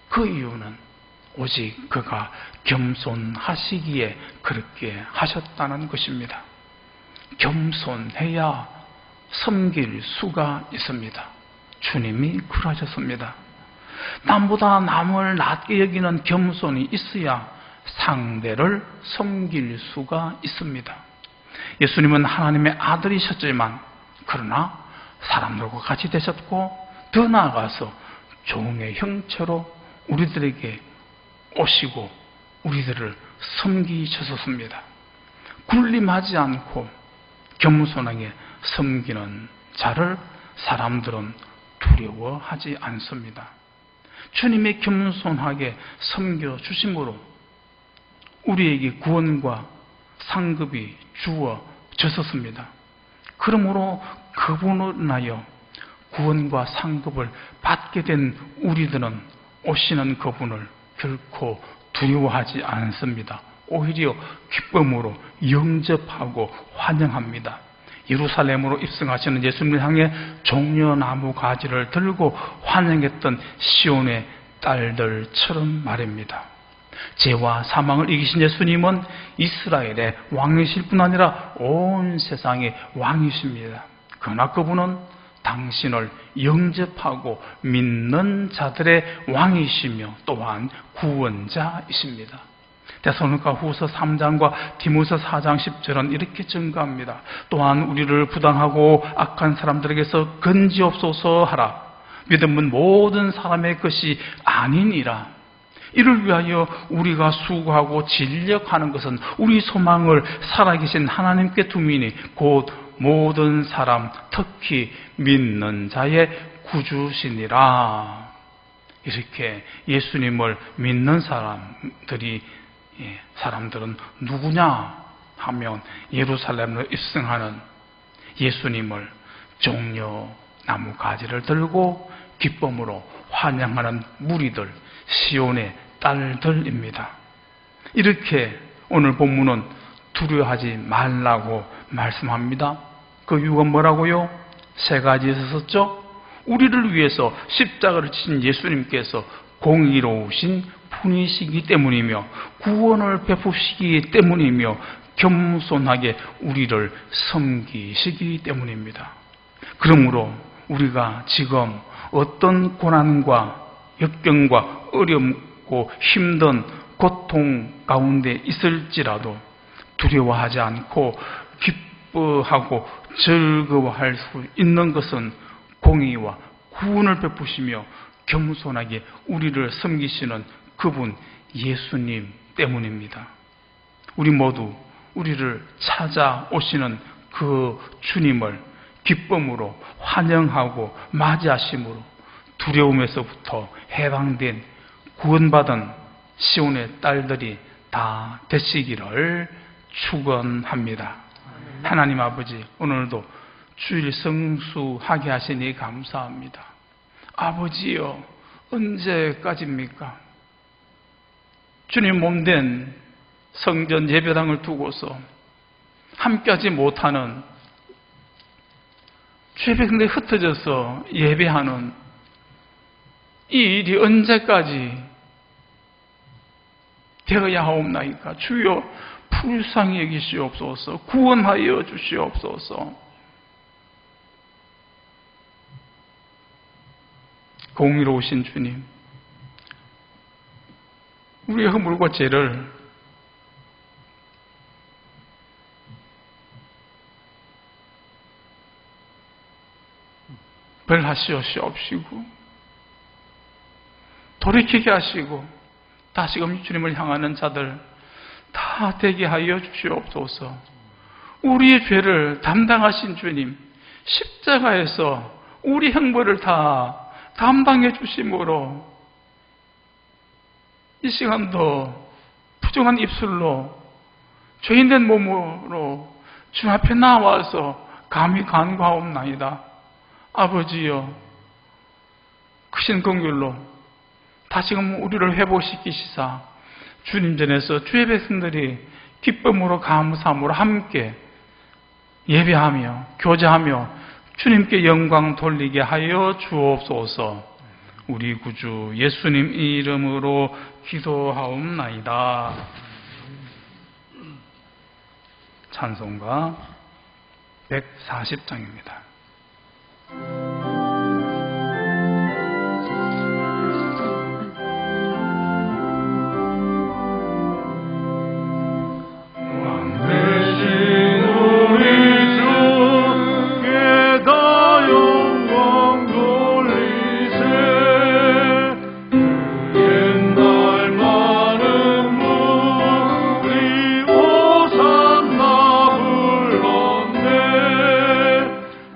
그 이유는 오직 그가 겸손하시기에 그렇게 하셨다는 것입니다. 겸손해야 섬길 수가 있습니다. 주님이 그러하셨습니다. 남보다 남을 낮게 여기는 겸손이 있어야 상대를 섬길 수가 있습니다. 예수님은 하나님의 아들이셨지만 그러나 사람들과 같이 되셨고 더 나아가서 종의 형체로 우리들에게 오시고 우리들을 섬기셨습니다. 군림하지 않고 겸손하게 섬기는 자를 사람들은 두려워하지 않습니다. 주님의 겸손하게 섬겨주심으로 우리에게 구원과 상급이 주어졌었습니다. 그러므로 그분을 인하여 구원과 상급을 받게 된 우리들은 오시는 그분을 결코 두려워하지 않습니다. 오히려 기쁨으로 영접하고 환영합니다. 예루살렘으로 입성하시는 예수님을 향해 종려나무 가지를 들고 환영했던 시온의 딸들처럼 말입니다. 죄와 사망을 이기신 예수님은 이스라엘의 왕이실 뿐 아니라 온 세상의 왕이십니다. 그러나 그분은 당신을 영접하고 믿는 자들의 왕이시며 또한 구원자이십니다. 데살로니가 후서 3장과 디모서 4장 10절은 이렇게 증가합니다. 또한 우리를 부당하고 악한 사람들에게서 건지옵소서 하라. 믿음은 모든 사람의 것이 아니니라. 이를 위하여 우리가 수고하고 진력하는 것은 우리 소망을 살아계신 하나님께 두미니 곧 모든 사람, 특히 믿는 자의 구주시니라. 이렇게 예수님을 믿는 사람들은 누구냐 하면 예루살렘으로 입성하는 예수님을 종려나무 가지를 들고 기쁨으로 환영하는 무리들, 시온의 딸들입니다. 이렇게 오늘 본문은 두려워하지 말라고 말씀합니다. 그 이유가 뭐라고요? 세 가지에서 썼죠? 우리를 위해서 십자가를 지신 예수님께서 공의로우신 분이시기 때문이며 구원을 베푸시기 때문이며 겸손하게 우리를 섬기시기 때문입니다. 그러므로 우리가 지금 어떤 고난과 역경과 어렵고 힘든 고통 가운데 있을지라도 두려워하지 않고 기뻐하고 즐거워할 수 있는 것은 공의와 구원을 베푸시며 겸손하게 우리를 섬기시는 그분 예수님 때문입니다. 우리 모두 우리를 찾아오시는 그 주님을 기쁨으로 환영하고 맞이하심으로 두려움에서부터 해방된 구원받은 시온의 딸들이 다 되시기를 축원합니다. 하나님 아버지, 오늘도 주일 성수하게 하시니 감사합니다. 아버지여, 언제까지입니까? 주님 몸된 성전 예배당을 두고서 함께하지 못하는 죄백성들이 흩어져서 예배하는 이 일이 언제까지 되어야 하옵나이까? 주여 불쌍히 여기시옵소서. 구원하여 주시옵소서. 공의로우신 주님, 우리의 허물과 죄를 벌하시옵시고 돌이키게 하시고 다시금 주님을 향하는 자들 다 되게 하여 주시옵소서. 우리의 죄를 담당하신 주님, 십자가에서 우리 형벌을 다 담당해 주심으로 이 시간도 부정한 입술로 죄인된 몸으로 주 앞에 나와서 감히 간구하옵나이다. 아버지여, 크신 긍휼로 다시금 우리를 회복시키시사 주님 전에서 주의 백성들이 기쁨으로 감사함으로 함께 예배하며 교제하며 주님께 영광 돌리게 하여 주옵소서. 우리 구주 예수님 이름으로 기도하옵나이다. 찬송가 140장입니다.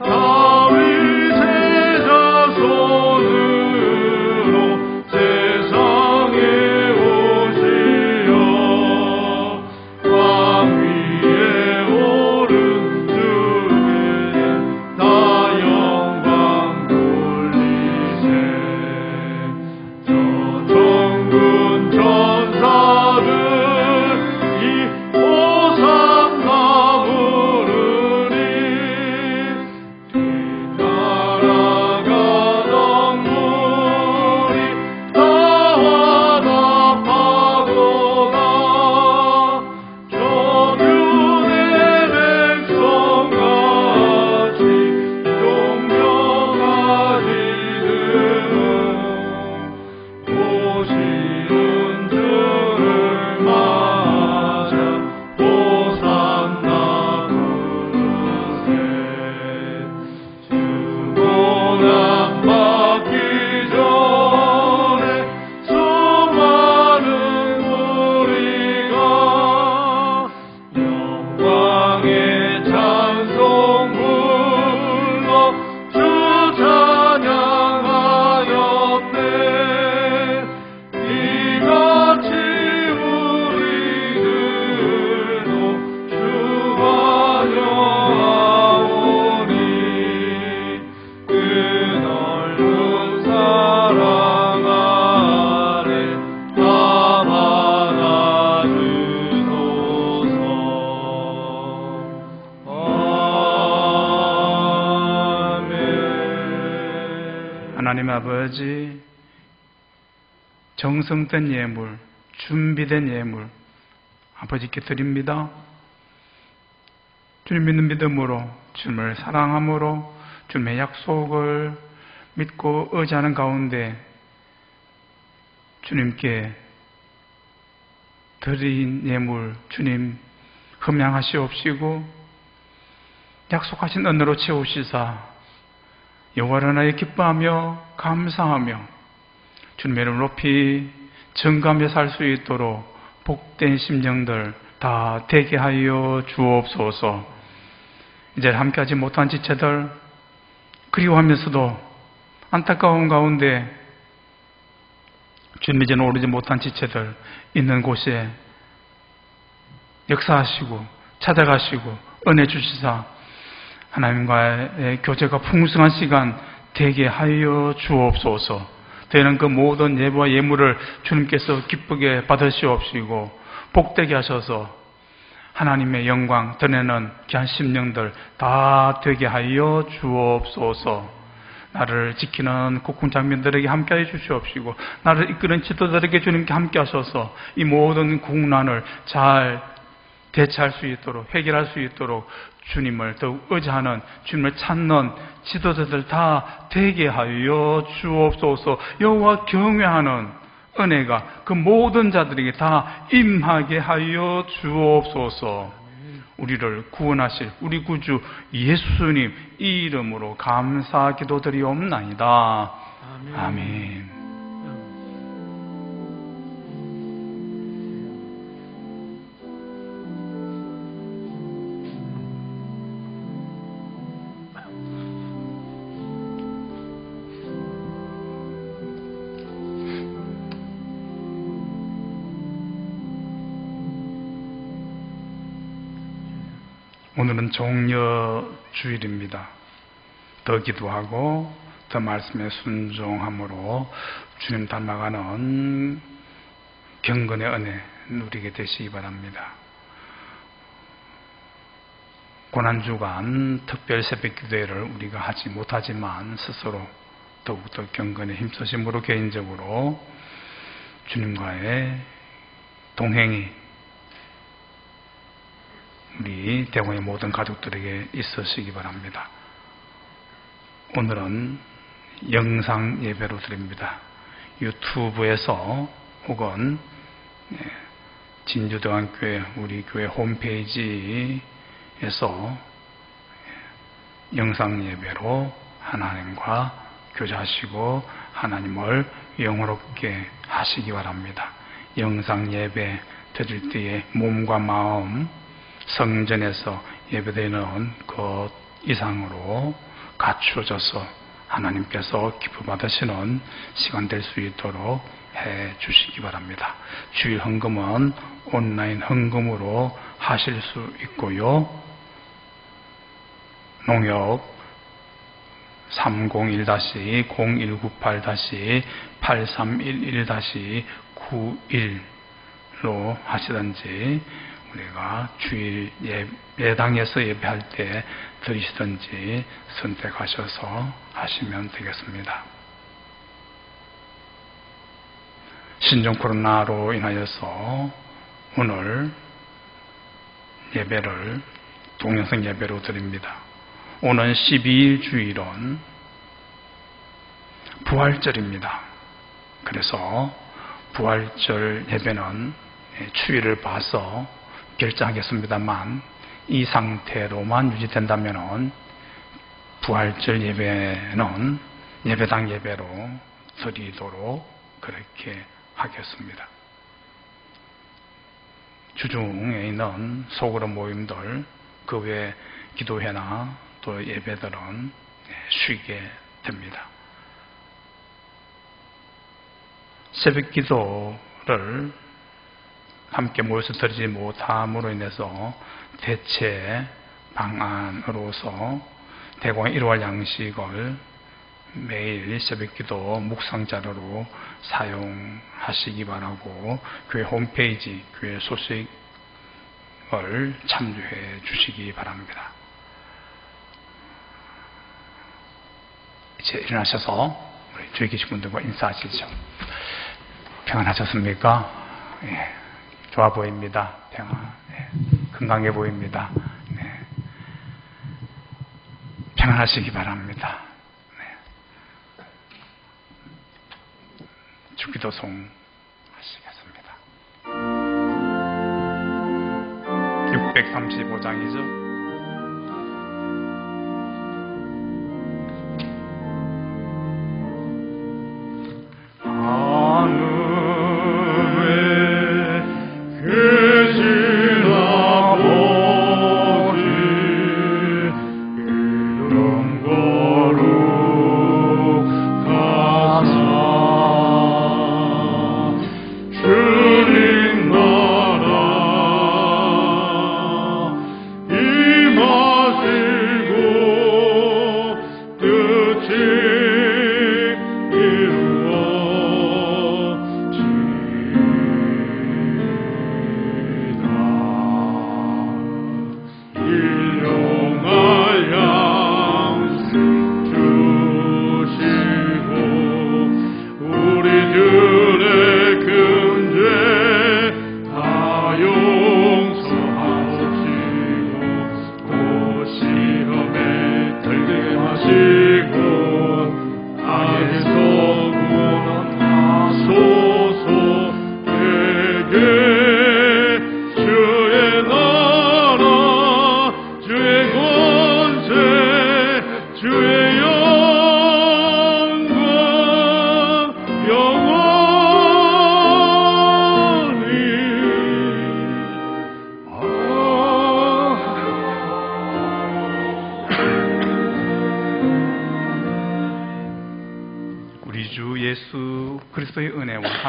다윗의 하나님 아버지, 정성된 예물, 준비된 예물 아버지께 드립니다. 주님 믿는 믿음으로, 주님을 사랑함으로, 주님의 약속을 믿고 의지하는 가운데 주님께 드린 예물 주님 흠양하시옵시고 약속하신 은혜로 채우시사 여호와를 하여 기뻐하며 감사하며 주님의 이름을 높이 정감에 살 수 있도록 복된 심령들 다 되게 하여 주옵소서. 이제 함께하지 못한 지체들, 그리워하면서도 안타까운 가운데 주님 이제는 오르지 못한 지체들 있는 곳에 역사하시고 찾아가시고 은혜 주시사 하나님과의 교제가 풍성한 시간 되게 하여 주옵소서. 되는 그 모든 예배와 예물을 주님께서 기쁘게 받으시옵시고 복되게 하셔서 하나님의 영광 드러내는 귀한 심령들 다 되게 하여 주옵소서. 나를 지키는 국군 장면들에게 함께해 주시옵시고 나를 이끄는 지도자들에게 주님께 함께 하셔서 이 모든 국난을 잘 대처할 수 있도록 해결할 수 있도록 주님을 더욱 의지하는 주님을 찾는 지도자들 다 되게 하여 주옵소서. 여호와 경외하는 은혜가 그 모든 자들에게 다 임하게 하여 주옵소서. 우리를 구원하실 우리 구주 예수님 이름으로 감사 기도드리옵나이다. 아멘. 오늘은 종려 주일입니다. 더 기도하고 더 말씀에 순종함으로 주님 닮아가는 경건의 은혜 누리게 되시기 바랍니다. 고난주간 특별 새벽 기도회를 우리가 하지 못하지만 스스로 더욱더 경건의 힘쓰심으로 개인적으로 주님과의 동행이 우리 대구의 모든 가족들에게 있으시기 바랍니다. 오늘은 영상 예배로 드립니다. 유튜브에서 혹은 진주대왕교회 우리 교회 홈페이지에서 영상 예배로 하나님과 교제하시고 하나님을 영화롭게 하시기 바랍니다. 영상 예배 드릴 때에 몸과 마음 성전에서 예배되는 것 이상으로 갖추어져서 하나님께서 기쁨 받으시는 시간 될 수 있도록 해 주시기 바랍니다. 주일 헌금은 온라인 헌금으로 하실 수 있고요. 농협 301-8311-9311-91로 하시든지 우리가 주일 예당에서 예배할 때 드리시든지 선택하셔서 하시면 되겠습니다. 신종 코로나로 인하여서 오늘 예배를 동영상 예배로 드립니다. 오는 12일 주일은 부활절입니다. 그래서 부활절 예배는 추위를 봐서 결정하겠습니다만 이 상태로만 유지된다면 부활절 예배는 예배당 예배로 드리도록 그렇게 하겠습니다. 주중에 있는 소그룹 모임들 그 외 기도회나 또 예배들은 쉬게 됩니다. 새벽 기도를 함께 모여서 드리지 못함으로 인해서 대체 방안으로서 대공의 일월 양식을 매일 새벽기도 묵상 자료로 사용하시기 바라고 교회 홈페이지 교회 소식을 참조해 주시기 바랍니다. 이제 일어나셔서 우리 주위에 계신 분들과 인사하시죠. 평안하셨습니까? 예, 좋아 보입니다. 건강해 보입니다. 네. 평안하시기 바랍니다. 네. 주기도송 하시겠습니다. 635장이죠.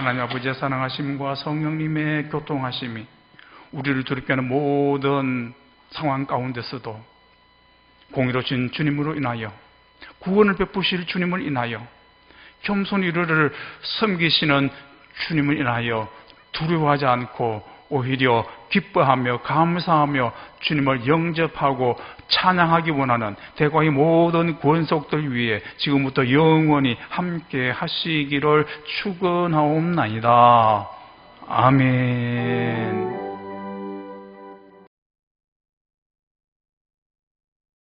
하나님 아버지의 사랑하심과 성령님의 교통하심이 우리를 두렵게 하는 모든 상황 가운데서도 공의로우신 주님으로 인하여 구원을 베푸실 주님을 인하여 겸손히 이를 섬기시는 주님을 인하여 두려워하지 않고 오히려 기뻐하며 감사하며 주님을 영접하고 찬양하기 원하는 대과의 모든 권속들 위해 지금부터 영원히 함께 하시기를 축원하옵나이다. 아멘.